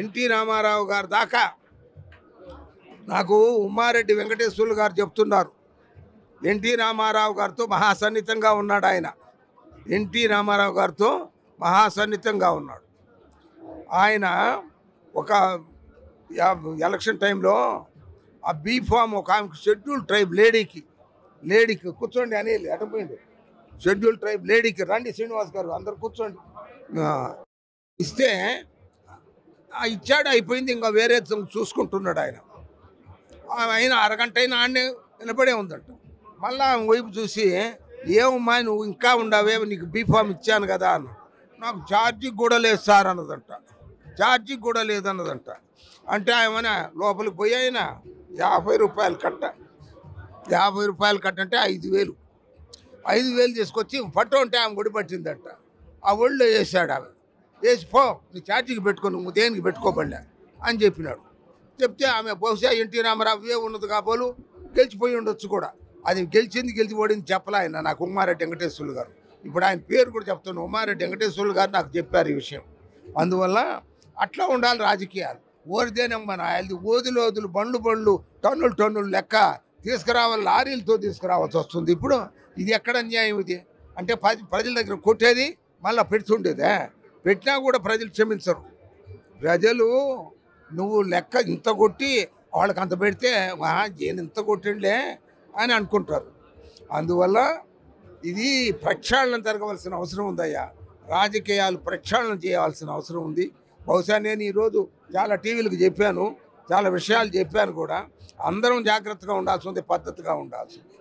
NT Ramarao గారు దాకా నాకు ఉమ్మారెడ్డి వెంకటేశ్వర్లు గారు చెప్తున్నారు. ఎన్టీ రామారావు గారితో మహాసన్నిహితంగా ఉన్నాడు ఆయన. ఎన్టీ రామారావు గారితో మహాసన్నిహితంగా ఉన్నాడు ఆయన. ఒక ఎలక్షన్ టైంలో ఆ బీఫామ్ ఒక ఆమెకు షెడ్యూల్ ట్రైబ్ లేడీకి కూర్చోండి అని అటపోయింది. షెడ్యూల్ ట్రైబ్ లేడీకి రండి శ్రీనివాస్ గారు అందరు కూర్చోండి ఇస్తే ఇచ్చాడు, అయిపోయింది. ఇంకా వేరే చూసుకుంటున్నాడు ఆయన. ఆయన అరగంట అయినా ఆడనే నిలబడే ఉందంట. మళ్ళా వైపు చూసి ఏమమ్మా నువ్వు ఇంకా ఉండవే, నీకు బీఫామ్ ఇచ్చాను కదా అన్న. నాకు ఛార్జీకి కూడా లేదు సార్ అన్నదంట. ఛార్జీకి కూడా లేదన్నదంట. అంటే ఏమైనా లోపలికి పోయి అయినా 50 రూపాయలు కట్ట. 50 రూపాయలు కట్టంటే 5,000 తీసుకొచ్చి పట్టు అంటే ఆమె గుడి పట్టిందంట. ఆ ఒళ్ళు వేసాడు. ఆమె వేసి పో నీ ఛార్జీకి పెట్టుకో, నువ్వు దేనికి పెట్టుకోబడలే అని చెప్పినాడు. చెప్తే ఆమె బహుశా ఎన్టీ రామారావు ఉన్నది కాబోలు గెలిచిపోయి ఉండొచ్చు కూడా. అది గెలిచిపోయింది చెప్పలే ఆయన నాకు, ఉమ్మారెడ్డి వెంకటేశ్వర్లు గారు. ఇప్పుడు ఆయన పేరు కూడా చెప్తున్నాను, ఉమ్మారెడ్డి వెంకటేశ్వర్లు గారు నాకు చెప్పారు ఈ విషయం. అందువల్ల అట్లా ఉండాలి రాజకీయాలు. ఓరిదేనమ్మా నాయలది ఓదులు బండ్లు టన్నులు లెక్క తీసుకురావాలి, లారీలతో తీసుకురావాల్సి వస్తుంది. ఇప్పుడు ఇది ఎక్కడ అన్యాయం ఇది? అంటే ప్రజల దగ్గర కొట్టేది మళ్ళీ పెడుతుండేదే. పెట్టినా కూడా ప్రజలు క్షమించరు. ప్రజలు నువ్వు లెక్క ఇంత కొట్టి వాళ్ళకి అంత పెడితే నేను ఇంత కొట్టిండే అని అనుకుంటారు. అందువల్ల ఇది ప్రక్షాళన జరగవలసిన అవసరం ఉందయ్యా. రాజకీయాలు ప్రక్షాళన చేయాల్సిన అవసరం ఉంది. బహుశా నేను ఈరోజు చాలా టీవీలకు చెప్పాను, చాలా విషయాలు చెప్పాను కూడా. అందరం జాగ్రత్తగా ఉండాల్సి ఉంది, పద్ధతిగా ఉండాల్సింది.